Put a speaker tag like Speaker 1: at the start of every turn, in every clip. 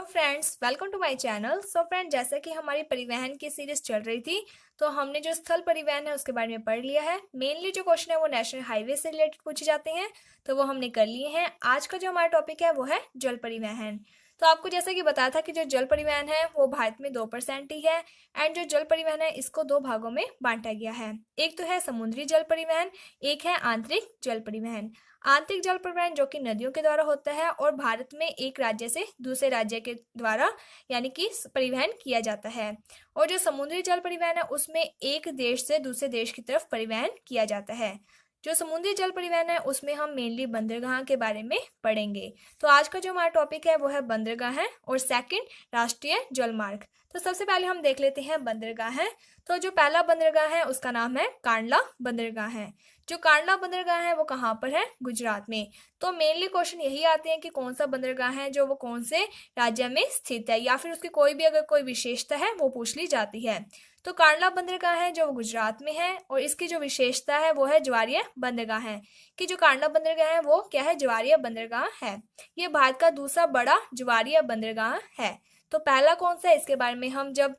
Speaker 1: तो friends welcome to my channel. So friend, जैसा कि हमारी परिवहन की सीरीज चल रही थी तो हमने जो स्थल परिवहन है उसके बारे में पढ़ लिया है। मेनली जो क्वेश्चन है वो नेशनल हाईवे से रिलेटेड पूछे जाते हैं, तो वो हमने कर लिए हैं। आज का जो हमारा टॉपिक है वो है जल परिवहन। तो आपको जैसा कि बताया था कि जो जल परिवहन है वो भारत में 2% ही है। एंड जो जल परिवहन है इसको दो भागों में बांटा गया है। एक तो है समुद्री जल परिवहन, एक है आंतरिक जल परिवहन। आंतरिक जल परिवहन जो कि नदियों के द्वारा होता है और भारत में एक राज्य से दूसरे राज्य के द्वारा यानी कि परिवहन किया जाता है। और जो समुद्री जल परिवहन है उसमें एक देश से दूसरे देश की तरफ परिवहन किया जाता है। जो समुद्री जल परिवहन है उसमें हम मेनली बंदरगाह के बारे में पढ़ेंगे। तो आज का जो हमारा टॉपिक है वो है बंदरगाह है और सेकंड राष्ट्रीय जल मार्ग। तो सबसे पहले हम देख लेते हैं बंदरगाह है। तो जो पहला बंदरगाह है उसका नाम है कांडला बंदरगाह है। जो कांडला बंदरगाह है वो कहाँ पर है? गुजरात में। तो मेनली क्वेश्चन यही आते हैं कि कौन सा बंदरगाह है जो वो कौन से राज्य में स्थित है, या फिर उसकी कोई भी अगर कोई विशेषता है वो पूछ ली जाती है। तो कांडला बंदरगाह है जो वो गुजरात में है और इसकी जो विशेषता है वो है ज्वारीय बंदरगाह है। कि जो कांडला बंदरगाह है वो क्या है? ज्वारीय बंदरगाह है। ये भारत का दूसरा बड़ा ज्वारीय बंदरगाह है। तो पहला कौन सा है इसके बारे में हम जब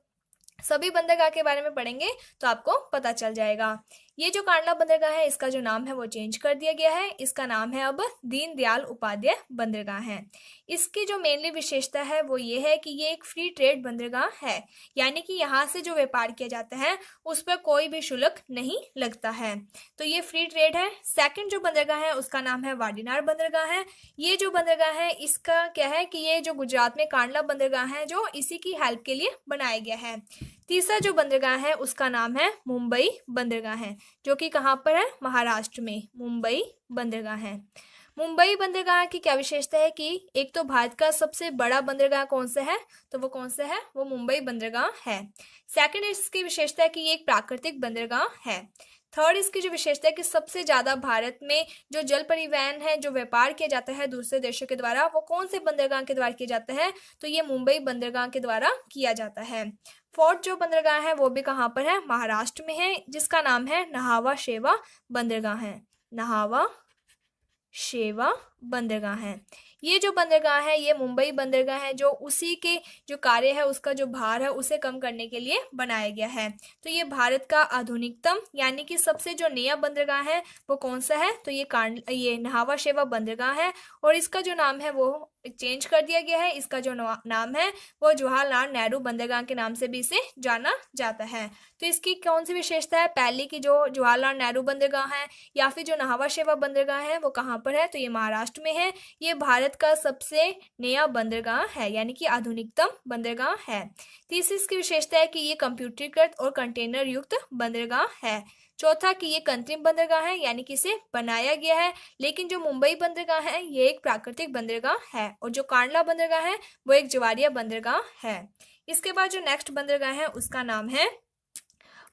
Speaker 1: सभी बंदरगाह के बारे में पढ़ेंगे तो आपको पता चल जाएगा। ये जो कांडला बंदरगाह है इसका जो नाम है वो चेंज कर दिया गया है। इसका नाम है अब दीनदयाल उपाध्याय बंदरगाह है। इसकी जो मेनली विशेषता है वो ये है कि ये एक फ्री ट्रेड बंदरगाह है, यानी कि यहाँ से जो व्यापार किया जाता है उस पर कोई भी शुल्क नहीं लगता है। तो ये फ्री ट्रेड है। सेकंड जो बंदरगाह है उसका नाम है वाडीनार बंदरगाह है। ये जो बंदरगाह है इसका क्या है कि ये जो गुजरात में कांडला बंदरगाह है जो इसी की हेल्प के लिए बनाया गया है। तीसरा जो बंदरगाह है उसका नाम है मुंबई बंदरगाह है, जो कि कहाँ पर है? महाराष्ट्र में मुंबई बंदरगाह है। मुंबई बंदरगाह की क्या विशेषता है कि एक तो भारत का सबसे बड़ा बंदरगाह कौन सा है? तो वो कौन सा है? वो मुंबई बंदरगाह है। सेकंड इसकी विशेषता है कि ये एक प्राकृतिक बंदरगाह है। थर्ड इसकी जो विशेषता है कि सबसे ज्यादा भारत में जो जल परिवहन है, जो व्यापार किया जाता है दूसरे देशों के द्वारा, वो कौन से बंदरगाह के द्वारा किया जाता है? तो ये मुंबई बंदरगाह के द्वारा किया जाता है। फोर्थ जो बंदरगाह है वो भी कहाँ पर है? महाराष्ट्र में है, जिसका नाम है नहावा शेवा बंदरगाह है। नहावा शेवा बंदरगाह है। ये जो बंदरगाह है ये मुंबई बंदरगाह है जो उसी के जो कार्य है उसका जो भार है उसे कम करने के लिए बनाया गया है। तो ये भारत का आधुनिकतम यानी कि सबसे जो नया बंदरगाह है वो कौन सा है? तो ये नहावा शेवा बंदरगाह है। और इसका जो नाम है वो चेंज कर दिया गया है। इसका जो नाम है वो जवाहरलाल नेहरू बंदरगाह के नाम से भी इसे जाना जाता है। तो इसकी कौन सी विशेषता है? पहली की जो जवाहरलाल नेहरू बंदरगाह है या फिर जो नहावा शेवा बंदरगाह है वो कहाँ पर है? तो ये महाराष्ट्र में है। ये भारत का सबसे नया बंदरगाह है यानी कि आधुनिकतम बंदरगाह है। तीसरी इसकी विशेषता है कि ये कंप्यूटरीकृत और कंटेनर युक्त बंदरगाह है। चौथा कि ये कृत्रिम बंदरगाह है यानी कि इसे बनाया गया है। लेकिन जो मुंबई बंदरगाह है ये एक प्राकृतिक बंदरगाह है और जो कांडला बंदरगाह है वो एक ज्वारीय बंदरगाह है। इसके बाद जो नेक्स्ट बंदरगाह है उसका नाम है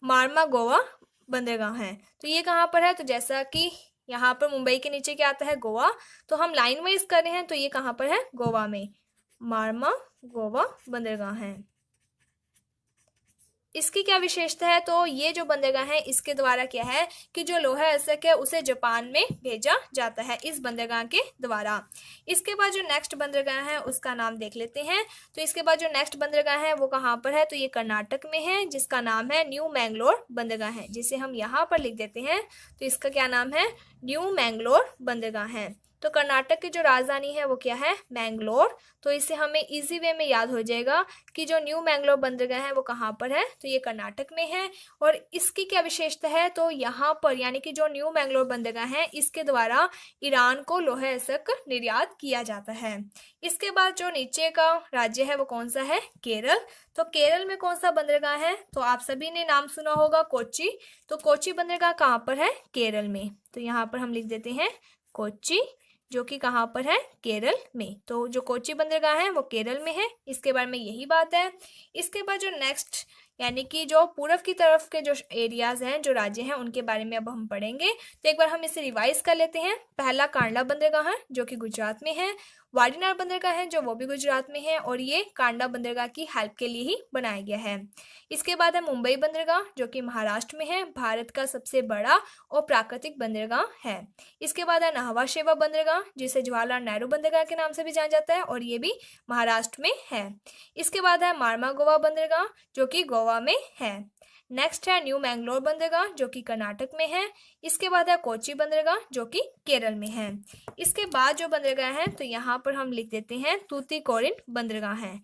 Speaker 1: मार्मा गोवा बंदरगाह है। तो ये कहाँ पर है? तो जैसा कि यहाँ पर मुंबई के नीचे क्या आता है? गोवा। तो हम लाइन वाइज कर रहे हैं तो ये कहाँ पर है? गोवा में। मार्मा गोवा बंदरगाह है। इसकी क्या विशेषता है? तो ये जो बंदरगाह है इसके द्वारा क्या है कि जो लोहा अयस्क है उसे जापान में भेजा जाता है इस बंदरगाह के द्वारा। इसके बाद जो नेक्स्ट बंदरगाह है उसका नाम देख लेते हैं। तो इसके बाद जो नेक्स्ट बंदरगाह है वो कहाँ पर है? तो ये कर्नाटक में है, जिसका नाम है न्यू मैंगलोर बंदरगाह है, जिसे हम यहाँ पर लिख देते हैं। तो इसका क्या नाम है? न्यू मैंगलोर बंदरगाह है। तो कर्नाटक की जो राजधानी है वो क्या है? मैंगलोर। तो इसे हमें इजी वे में याद हो जाएगा कि जो न्यू मैंगलोर बंदरगाह है वो कहाँ पर है? तो ये कर्नाटक में है। और इसकी क्या विशेषता है? तो यहाँ पर यानी कि जो न्यू मैंगलोर बंदरगाह है इसके द्वारा ईरान को लोहा अयस्क निर्यात किया जाता है। इसके बाद जो नीचे का राज्य है वो कौन सा है? केरल। तो केरल में कौन सा बंदरगाह है? तो आप सभी ने नाम सुना होगा कोच्चि। तो कोच्चि बंदरगाह कहाँ पर है? केरल में। तो यहाँ पर हम लिख देते हैं कोच्चि, जो कि कहाँ पर है? केरल में। तो जो कोच्चि बंदरगाह है वो केरल में है। इसके बारे में यही बात है। इसके बाद जो नेक्स्ट यानी कि जो पूरब की तरफ के जो एरियाज हैं, जो राज्य हैं, उनके बारे में अब हम पढ़ेंगे। तो एक बार हम इसे रिवाइज कर लेते हैं। पहला कांडला बंदरगाह है जो कि गुजरात में है। वाडीनार बंदरगाह है जो वो भी गुजरात में है और ये कांडला बंदरगाह की हेल्प के लिए ही बनाया गया है। इसके बाद है मुंबई बंदरगाह जो कि महाराष्ट्र में है, भारत का सबसे बड़ा और प्राकृतिक बंदरगाह है। इसके बाद है नाहवा शेवा बंदरगाह जिसे जवाहरलाल नेहरू बंदरगाह के नाम से भी जाना जाता है और ये भी महाराष्ट्र में है। इसके बाद है मार्मा गोवा बंदरगाह जो कि गोवा में है। नेक्स्ट है न्यू मैंगलोर बंदरगाह जो कि कर्नाटक में है। इसके बाद है कोची बंदरगाह जो कि केरल में है। इसके बाद जो बंदरगाह है तो यहाँ पर हम लिख देते हैं तूतीकोरिन बंदरगाह है।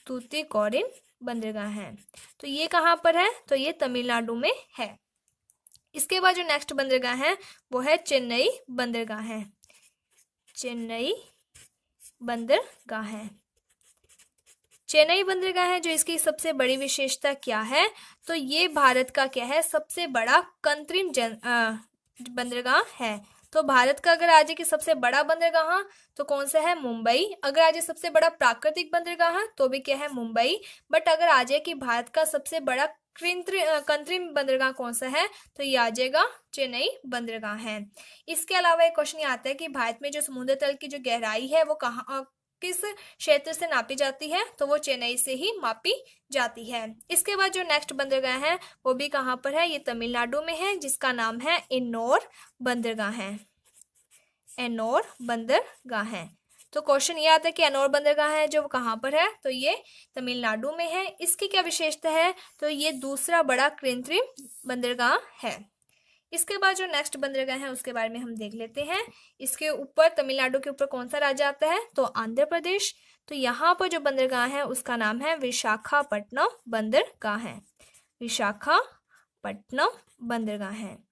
Speaker 1: तूतीकोरिन बंदरगाह है, तो ये कहाँ पर है, तो ये तमिलनाडु में है। इसके बाद जो नेक्स्ट बंदरगाह है वो है चेन्नई बंदरगाह है। चेन्नई बंदरगाह है। चेन्नई बंदरगाह है जो इसकी सबसे बड़ी विशेषता क्या है, तो ये भारत का क्या है, सबसे बड़ा कृत्रिम बंदरगाह है। तो भारत का अगर आज की सबसे बड़ा बंदरगाह तो कौन सा है, मुंबई। अगर आज सबसे बड़ा प्राकृतिक बंदरगाह तो भी क्या है, मुंबई। बट अगर आज की भारत का सबसे बड़ा कृत्रिम बंदरगाह कौन सा है, तो ये आ जाएगा चेन्नई बंदरगाह है। इसके अलावा एक क्वेश्चन आता है कि भारत में जो समुद्र तल की जो गहराई है वो कहाँ, किस क्षेत्र से नापी जाती है, तो वो चेन्नई से ही मापी जाती है। इसके बाद जो नेक्स्ट बंदरगाह है वो भी कहाँ पर है, ये तमिलनाडु में है, जिसका नाम है एन्नोर बंदरगाह है। एन्नोर बंदरगाह है। तो क्वेश्चन ये आता है कि एन्नोर बंदरगाह है जो कहाँ पर है, तो ये तमिलनाडु में है। इसकी क्या विशेषता है, तो ये दूसरा बड़ा कृत्रिम बंदरगाह है। इसके बाद जो नेक्स्ट बंदरगाह है उसके बारे में हम देख लेते हैं। इसके ऊपर तमिलनाडु के ऊपर कौन सा राज्य आता है, तो आंध्र प्रदेश। तो यहाँ पर जो बंदरगाह है उसका नाम है विशाखापट्टनम बंदरगाह है। विशाखापट्टनम बंदरगाह है।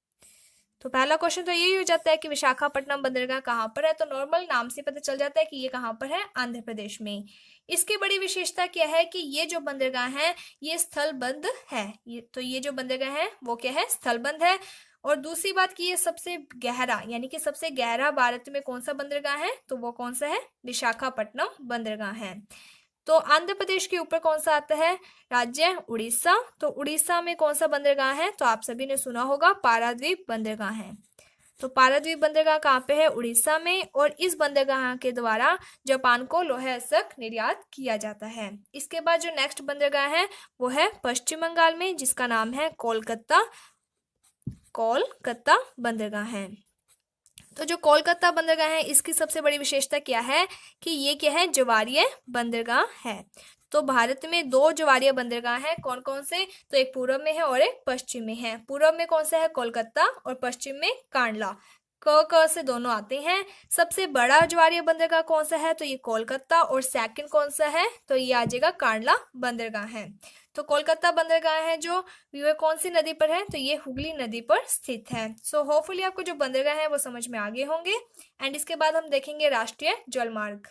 Speaker 1: तो पहला क्वेश्चन तो यही हो जाता है कि विशाखापट्टनम बंदरगाह कहाँ पर है, तो नॉर्मल नाम से पता चल जाता है कि ये कहाँ पर है, आंध्र प्रदेश में। इसकी बड़ी विशेषता क्या है कि ये जो बंदरगाह है ये स्थलबंध है। ये जो बंदरगाह है वो क्या है, स्थलबंध है। और दूसरी बात कि ये सबसे गहरा, यानी कि सबसे गहरा भारत में कौन सा बंदरगाह है, तो वो कौन सा है, विशाखापट्टनम बंदरगाह है। तो आंध्र प्रदेश के ऊपर कौन सा आता है, राज्य उड़ीसा। तो उड़ीसा में कौन सा बंदरगाह है, तो आप सभी ने सुना होगा पारादीप बंदरगाह है। तो पारादीप बंदरगाह कहाँ पे है, उड़ीसा में। और इस बंदरगाह के द्वारा जापान को लोहे अस्क निर्यात किया जाता है। इसके बाद जो नेक्स्ट बंदरगाह है वो है पश्चिम बंगाल में, जिसका नाम है कोलकाता बंदरगाह है। तो जो कोलकाता बंदरगाह है इसकी सबसे बड़ी विशेषता क्या है कि ये क्या है, ज्वारीय बंदरगाह है। तो भारत में दो ज्वारीय बंदरगाह हैं, कौन कौन से, तो एक पूर्व में है और एक पश्चिम में है। पूर्व में कौन सा है, कोलकाता, और पश्चिम में कांडला। क से दोनों आते हैं। सबसे बड़ा ज्वारीय बंदरगाह कौन सा है, तो ये कोलकाता, और सेकंड कौन सा है, तो ये आ जाएगा कांडला बंदरगाह है। तो कोलकाता बंदरगाह है जो ये कौन सी नदी पर है, तो ये हुगली नदी पर स्थित है। सो होपफुली आपको जो बंदरगाह है वो समझ में आ गए होंगे। एंड इसके बाद हम देखेंगे राष्ट्रीय जलमार्ग।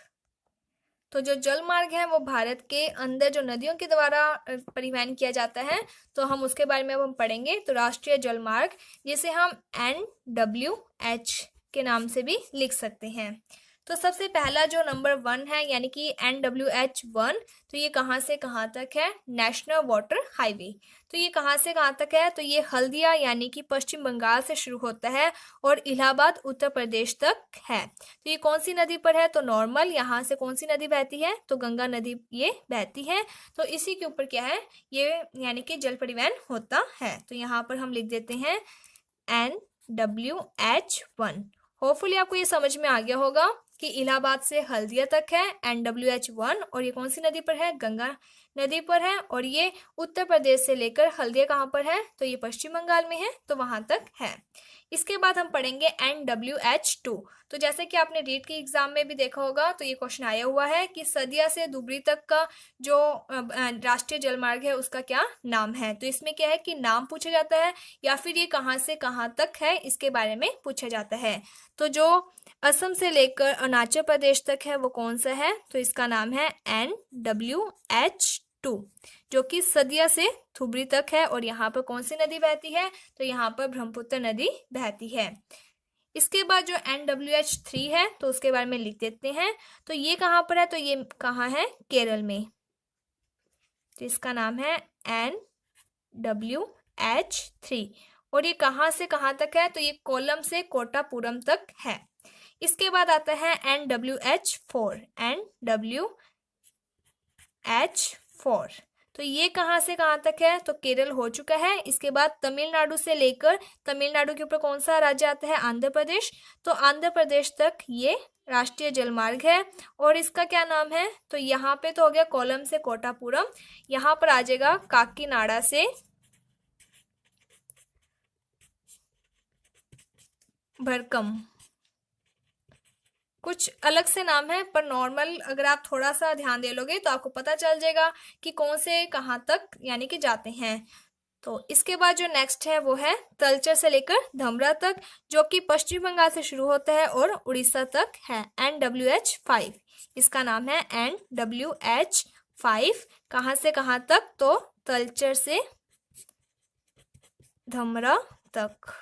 Speaker 1: तो जो जल मार्ग है वो भारत के अंदर जो नदियों के द्वारा परिवहन किया जाता है, तो हम उसके बारे में अब हम पढ़ेंगे। तो राष्ट्रीय जल मार्ग जिसे हम NWH के नाम से भी लिख सकते हैं। तो सबसे पहला जो नंबर 1 है यानी कि NWH1, तो ये कहाँ से कहाँ तक है, नेशनल वाटर हाईवे। तो ये कहाँ से कहाँ तक है, तो ये हल्दिया यानी कि पश्चिम बंगाल से शुरू होता है और इलाहाबाद उत्तर प्रदेश तक है। तो ये कौन सी नदी पर है, तो नॉर्मल यहाँ से कौन सी नदी बहती है, तो गंगा नदी ये बहती है। तो इसी के ऊपर क्या है, ये यानी कि जल परिवहन होता है। तो यहाँ पर हम लिख देते हैं NWH1। होपफुली आपको ये समझ में आ गया होगा कि इलाहाबाद से हल्दिया तक है NWH1, और ये कौन सी नदी पर है, गंगा नदी पर है। और ये उत्तर प्रदेश से लेकर हल्दिया कहाँ पर है, तो ये पश्चिम बंगाल में है, तो वहां तक है। इसके बाद हम पढ़ेंगे NWH2। तो जैसे कि आपने रीट के एग्जाम में भी देखा होगा, तो ये क्वेश्चन आया हुआ है कि सदिया से धुबरी तक का जो राष्ट्रीय जलमार्ग है उसका क्या नाम है। तो इसमें क्या है कि नाम पूछा जाता है या फिर ये कहाँ से कहाँ तक है इसके बारे में पूछा जाता है। तो जो असम से लेकर अरुणाचल प्रदेश तक है वो कौन सा है, तो इसका नाम है NWH2, जो कि सदिया से धुबरी तक है। और यहाँ पर कौन सी नदी बहती है, तो यहाँ पर ब्रह्मपुत्र नदी बहती है। इसके बाद जो NWH3 है तो उसके बारे में लिख देते हैं। तो ये कहाँ पर है, तो ये कहाँ है, केरल में। तो इसका नाम है NWH3। और ये कहाँ से कहाँ तक है? तो ये कोल्लम से कोटापुरम तक है। इसके बाद आता है NWH4। NWH4 तो ये कहाँ से कहाँ तक है? तो केरल हो चुका है। इसके बाद तमिलनाडु से लेकर, तमिलनाडु के ऊपर कौन सा राज्य आता है? आंध्र प्रदेश। तो आंध्र प्रदेश तक ये राष्ट्रीय जलमार्ग है। और इसका क्या नाम है? तो यहाँ पे तो हो गया कोल्लम से कोटापुरम, यहाँ पर आ जाएगा काकीनाडा से भरकम। कुछ अलग से नाम है, पर नॉर्मल अगर आप थोड़ा सा ध्यान दे लोगे तो आपको पता चल जाएगा कि कौन से कहाँ तक यानी कि जाते हैं। तो इसके बाद जो नेक्स्ट है वो है तलचर से लेकर धमरा तक, जो कि पश्चिम बंगाल से शुरू होता है और उड़ीसा तक है। NWH5 इसका नाम है। NWH5 कहाँ से कहाँ तक? तो तलचर से धमरा तक।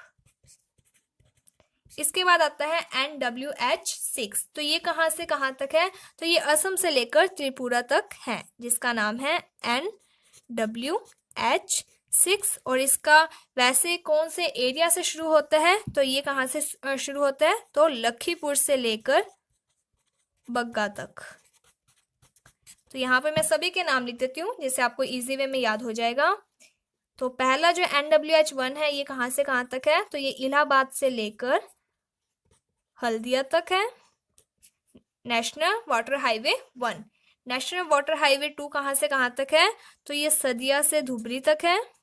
Speaker 1: इसके बाद आता है NWH6। तो ये कहाँ से कहाँ तक है? तो ये असम से लेकर त्रिपुरा तक है, जिसका नाम है NWH6। और इसका वैसे कौन से एरिया से शुरू होता है? तो ये कहाँ से शुरू होता है? तो लखीपुर से लेकर बग्गा तक। तो यहाँ पे मैं सभी के नाम लिख देती हूँ जिससे आपको इजी वे में याद हो जाएगा। तो पहला जो NWH1 है ये कहाँ से कहाँ तक है? तो ये इलाहाबाद से लेकर हल्दिया तक है। National water highway 1। National water highway 2 कहाँ से कहाँ तक है? तो ये सदिया से धुबरी तक है।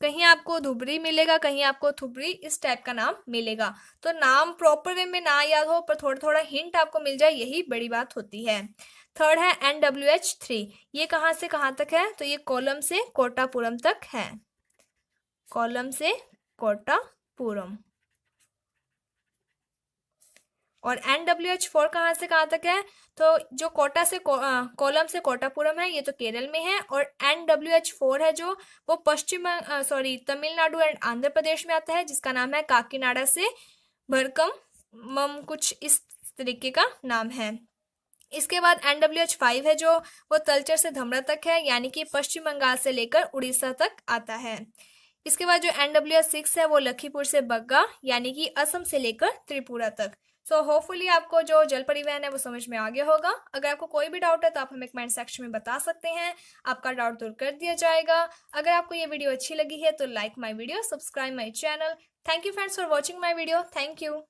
Speaker 1: कहीं आपको धुबरी मिलेगा, कहीं आपको थुबरी, इस टाइप का नाम मिलेगा। तो नाम प्रॉपर वे में ना याद हो पर थोड़ा थोड़ा हिंट आपको मिल जाए, यही बड़ी बात होती है। थर्ड है NWH3। ये कहाँ से कहाँ तक है? तो ये कोल्लम से कोटापुरम तक है। कोल्लम से कोटापुरम। और NWH4 कहाँ से कहाँ तक है? तो जो कोटा से कोल्लम से कोटापुरम है ये तो केरल में है। और NWH4 है जो वो तमिलनाडु एंड आंध्र प्रदेश में आता है, जिसका नाम है काकीनाडा से भरकम मम, कुछ इस तरीके का नाम है। इसके बाद NWH5 है जो वो तलचर से धमरा तक है, यानी कि पश्चिम बंगाल से लेकर उड़ीसा तक आता है। इसके बाद जो NWH6 है वो लखीपुर से बग्गा, यानी कि असम से लेकर त्रिपुरा तक। सो होपफुली आपको जो जल परिवहन है वो समझ में आ गया होगा। अगर आपको कोई भी डाउट है तो आप हमें कमेंट सेक्शन में बता सकते हैं, आपका डाउट दूर कर दिया जाएगा। अगर आपको ये वीडियो अच्छी लगी है तो like my video, subscribe my channel. Thank you friends for watching my video. Thank you.